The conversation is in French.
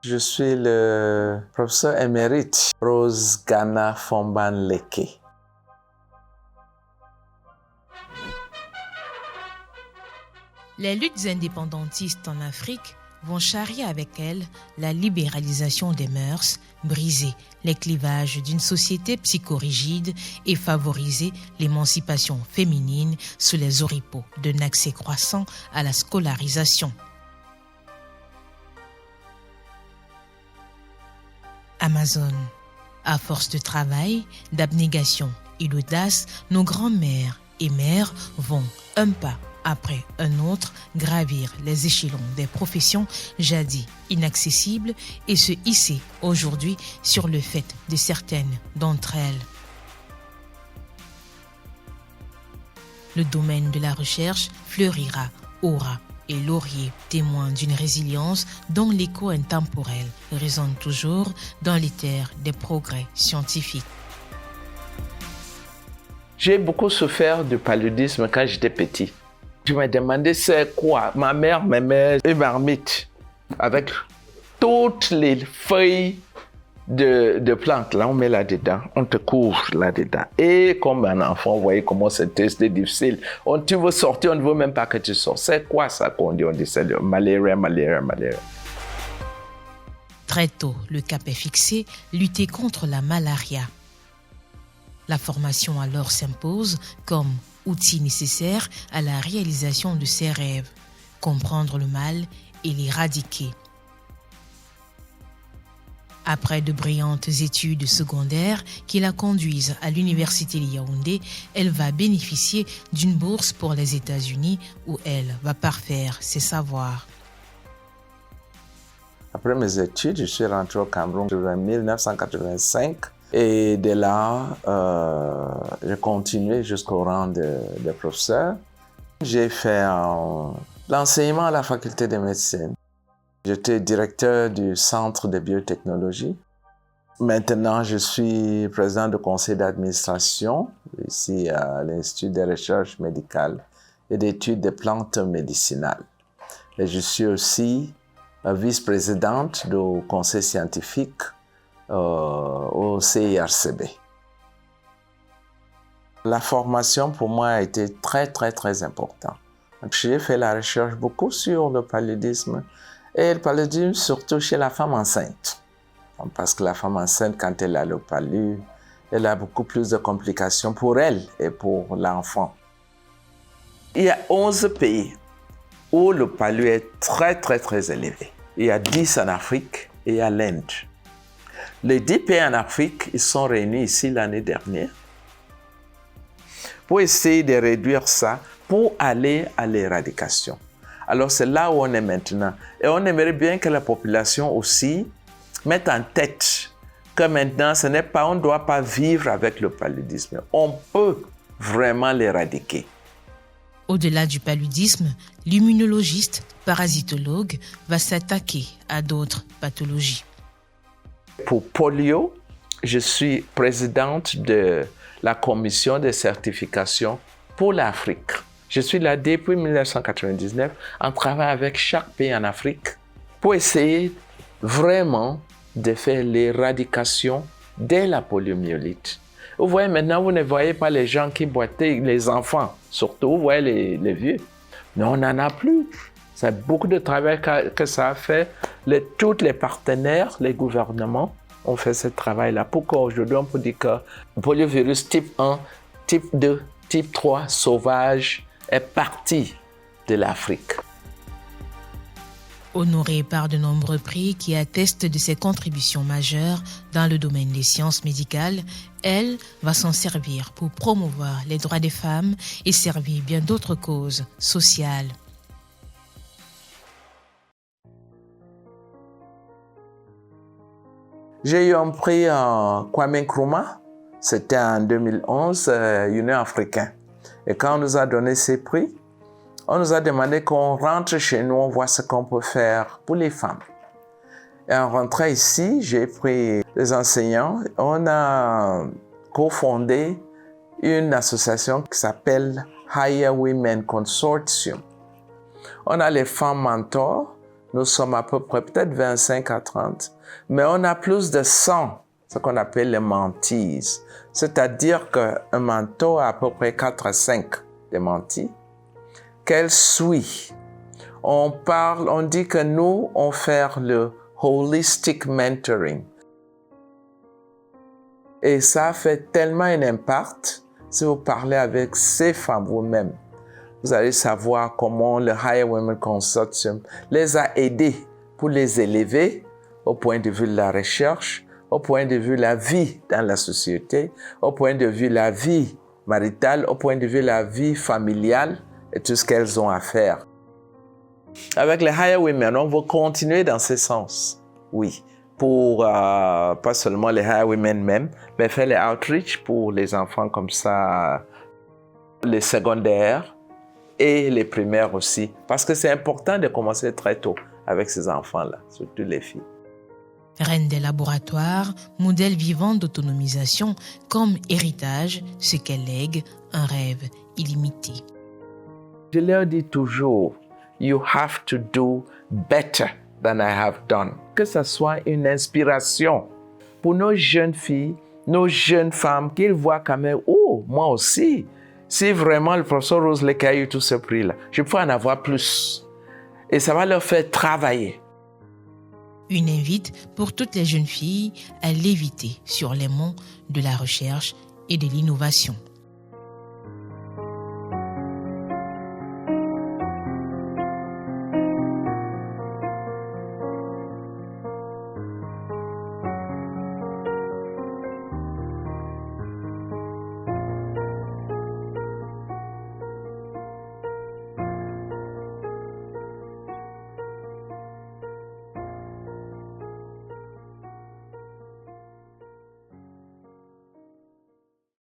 Je suis le professeur émérite Rose Ghana Fomban Leke. Les luttes indépendantistes en Afrique vont charrier avec elles la libéralisation des mœurs, briser les clivages d'une société psychorigide et favoriser l'émancipation féminine sous les oripeaux d'un accès croissant à la scolarisation. Amazon. À force de travail, d'abnégation et d'audace, nos grands-mères et mères vont, un pas après un autre, gravir les échelons des professions jadis inaccessibles et se hisser aujourd'hui sur le fait de certaines d'entre elles. Le domaine de la recherche fleurira, aura et laurier, témoin d'une résilience dont l'écho intemporel résonne toujours dans l'éther des progrès scientifiques. J'ai beaucoup souffert du paludisme quand j'étais petit. Je me demandais c'est quoi. Ma mère me met une marmite avec toutes les feuilles de plantes. Là, on met là-dedans, on te couvre là-dedans. Et comme un enfant, vous voyez comment c'était difficile. Tu veux sortir, on ne veut même pas que tu sortes. C'est quoi ça qu'on dit? On dit c'est malaria. Très tôt, le cap est fixé, lutter contre la malaria. La formation alors s'impose comme outil nécessaire à la réalisation de ses rêves, comprendre le mal et l'éradiquer. Après de brillantes études secondaires qui la conduisent à l'université de Yaoundé, elle va bénéficier d'une bourse pour les États-Unis où elle va parfaire ses savoirs. Après mes études, je suis rentré au Cameroun en 1985 et de là, j'ai continué jusqu'au rang de professeur. J'ai fait l'enseignement à la faculté de médecine. J'étais directeur du centre de biotechnologie. Maintenant, je suis président du conseil d'administration ici à l'Institut de recherche médicale et d'études des plantes médicinales. Et je suis aussi vice-présidente du conseil scientifique au CIRCB. La formation pour moi a été très importante. J'ai fait la recherche beaucoup sur le paludisme et le paludisme surtout chez la femme enceinte. Parce que la femme enceinte, quand elle a le palud, elle a beaucoup plus de complications pour elle et pour l'enfant. Il y a 11 pays où le palud est très élevé. Il y a 10 en Afrique et il y a l'Inde. Les 10 pays en Afrique, ils sont réunis ici l'année dernière pour essayer de réduire ça, pour aller à l'éradication. Alors c'est là où on est maintenant. Et on aimerait bien que la population aussi mette en tête que maintenant, on ne doit pas vivre avec le paludisme. On peut vraiment l'éradiquer. Au-delà du paludisme, l'immunologiste parasitologue va s'attaquer à d'autres pathologies. Pour polio, je suis présidente de la commission de certification pour l'Afrique. Je suis là depuis 1999 en travaillant avec chaque pays en Afrique pour essayer vraiment de faire l'éradication de la poliomyélite. Vous voyez maintenant, vous ne voyez pas les gens qui boitaient, les enfants, surtout, vous voyez les vieux. Mais on n'en a plus. C'est beaucoup de travail que ça a fait. Tous les partenaires, les gouvernements ont fait ce travail-là. Pourquoi aujourd'hui on peut dire que le poliovirus type 1, type 2, type 3, sauvage, est parti de l'Afrique. Honorée par de nombreux prix qui attestent de ses contributions majeures dans le domaine des sciences médicales, elle va s'en servir pour promouvoir les droits des femmes et servir bien d'autres causes sociales. J'ai eu un prix en Kwame Nkrumah, c'était en 2011, Union africaine. Et quand on nous a donné ces prix, on nous a demandé qu'on rentre chez nous, on voit ce qu'on peut faire pour les femmes. Et en rentrant ici, j'ai pris les enseignants. On a cofondé une association qui s'appelle Higher Women Consortium. On a les femmes mentors nous sommes à peu près peut-être 25 à 30, mais on a plus de 100, ce qu'on appelle les mentees. C'est-à-dire qu'un mentor a à peu près 4 à 5 de mentees qu'elle suit. On dit que nous, on fait le holistic mentoring. Et ça fait tellement un impact si vous parlez avec ces femmes vous-même. Vous allez savoir comment le Higher Women Consortium les a aidées pour les élever au point de vue de la recherche, au point de vue de la vie dans la société, au point de vue de la vie maritale, au point de vue de la vie familiale et tout ce qu'elles ont à faire. Avec les Higher Women, on va continuer dans ce sens, oui, pour pas seulement les Higher Women même, mais faire les outreach pour les enfants comme ça, les secondaires et les primaires aussi, parce que c'est important de commencer très tôt avec ces enfants-là, surtout les filles. Reine des laboratoires, modèle vivant d'autonomisation, comme héritage, ce qu'elle lègue, un rêve illimité. Je leur dis toujours, you have to do better than I have done. Que ce soit une inspiration pour nos jeunes filles, nos jeunes femmes, qu'ils voient quand même, oh, moi aussi, si vraiment le professeur Rose Lake a eu tout ce prix-là, je peux en avoir plus. Et ça va leur faire travailler. Une invite pour toutes les jeunes filles à léviter sur les monts de la recherche et de l'innovation.